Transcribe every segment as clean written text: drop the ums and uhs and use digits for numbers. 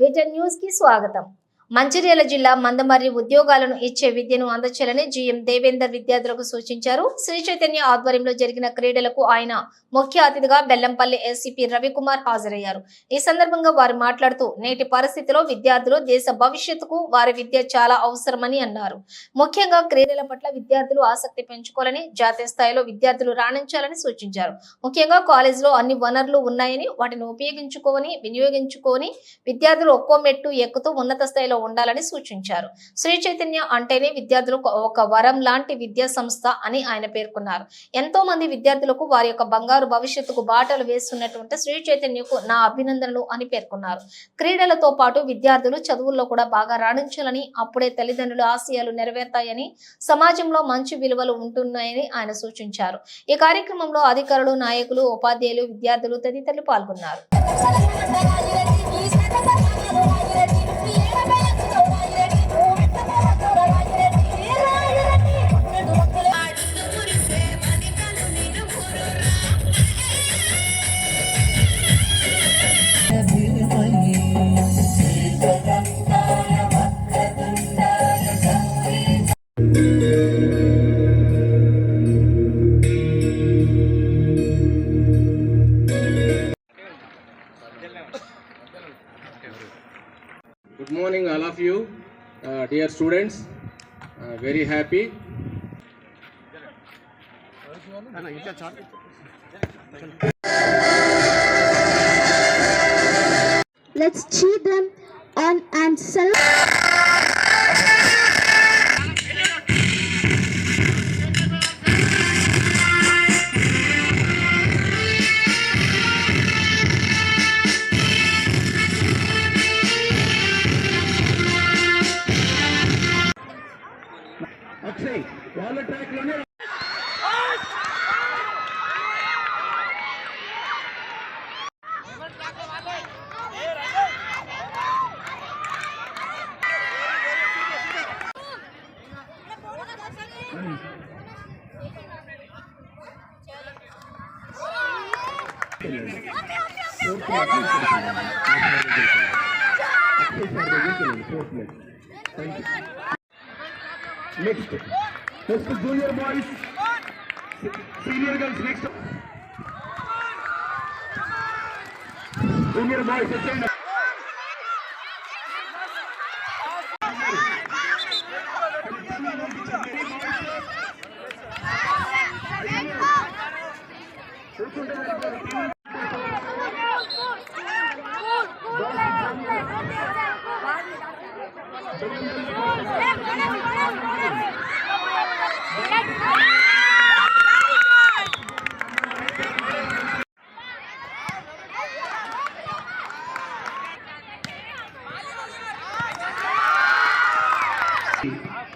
వీటన్ news కి స్వాగతం. మంచిర్యాల జిల్లా మందమర్రి ఉద్యోగాలను ఇచ్చే విద్యను అందచేయాలని జీఎం దేవేందర్ విద్యార్థులకు సూచించారు. శ్రీ చైతన్య ఆధ్వర్యంలో జరిగిన క్రీడలకు ఆయన ముఖ్య అతిథిగా బెల్లంపల్లి ఎస్సీపీ రవికుమార్ హాజరయ్యారు. ఈ సందర్భంగా వారు మాట్లాడుతూ నేటి పరిస్థితిలో విద్యార్థులు దేశ భవిష్యత్తుకు వారి విద్య చాలా అవసరమని అన్నారు. ముఖ్యంగా క్రీడల పట్ల విద్యార్థులు ఆసక్తి పెంచుకోవాలని, జాతీయ స్థాయిలో విద్యార్థులు రాణించాలని సూచించారు. ముఖ్యంగా కాలేజీలో అన్ని వనరులు ఉన్నాయని వాటిని వినియోగించుకొని విద్యార్థులు ఒక్కో మెట్టు ఎక్కుతూ ఉన్నత స్థాయిలో ఉండాలని సూచించారు. శ్రీ చైతన్య అంటేనే విద్యార్థులకు ఒక వరం లాంటి విద్యా సంస్థ అని ఆయన పేర్కొన్నారు. ఎంతో మంది విద్యార్థులకు వారి యొక్క బంగారు భవిష్యత్తుకు బాటలు వేస్తున్నటువంటి శ్రీ చైతన్యకు నా అభినందనలు అని పేర్కొన్నారు. క్రీడలతో పాటు విద్యార్థులు చదువుల్లో కూడా బాగా రాణించాలని, అప్పుడే తల్లిదండ్రుల ఆశయాలు నెరవేరుతాయని, సమాజంలో మంచి విలువలు ఉంటున్నాయని ఆయన సూచించారు. ఈ కార్యక్రమంలో అధికారులు, నాయకులు, ఉపాధ్యాయులు, విద్యార్థులు తదితరులు పాల్గొన్నారు. Good morning all of you, dear students. Very happy. Let's cheer them on and celebrate. Akshay, wall track lone Next junior boys, senior girls next. Junior boys, stand up.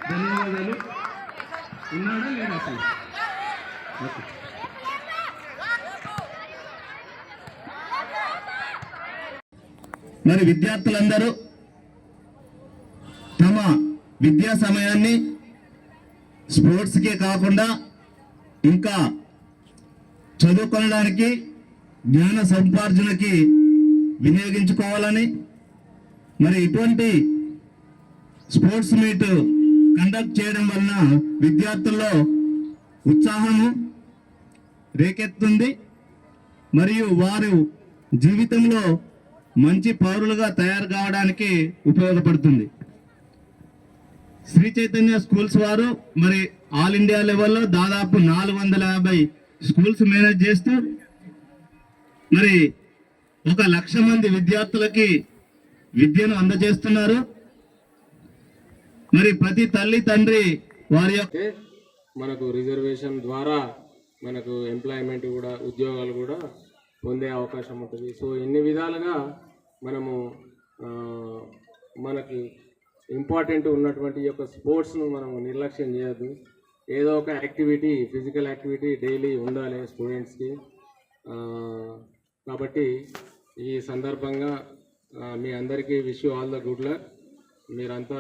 ధన్యవాదాలు. ఉన్నాడా లేదా అసలు? మరి విద్యార్థులందరూ తమ విద్యా సమయాన్ని స్పోర్ట్స్కే కాకుండా ఇంకా చదువుకోవడానికి, జ్ఞాన సముపార్జనకి వినియోగించుకోవాలని, మరి ఇటువంటి స్పోర్ట్స్ మీట్ కండక్ట్ చేయడం వలన విద్యార్థుల్లో ఉత్సాహము రేకెత్తుంది. మరియు వారు జీవితంలో మంచి పౌరులుగా తయారు కావడానికి ఉపయోగపడుతుంది. శ్రీ చైతన్య స్కూల్స్ వారు మరి ఆల్ ఇండియా లెవెల్లో దాదాపు 450 స్కూల్స్ మేనేజ్ చేస్తూ మరి 1,00,000 మంది విద్యార్థులకి విద్యను అందజేస్తున్నారు. మరి ప్రతి తల్లి తండ్రి వారి యొక్క మనకు రిజర్వేషన్ ద్వారా మనకు ఎంప్లాయ్మెంట్ కూడా, ఉద్యోగాలు కూడా పొందే అవకాశం ఉంటుంది. సో ఇన్ని విధాలుగా మనము మనకి ఇంపార్టెంట్ ఉన్నటువంటి యొక్క స్పోర్ట్స్ను మనము నిర్లక్ష్యం చేయొద్దు. ఏదో ఒక యాక్టివిటీ, ఫిజికల్ యాక్టివిటీ డైలీ ఉండాలి స్టూడెంట్స్కి. కాబట్టి ఈ సందర్భంగా మీ అందరికీ wish you all the good luck. మీరంతా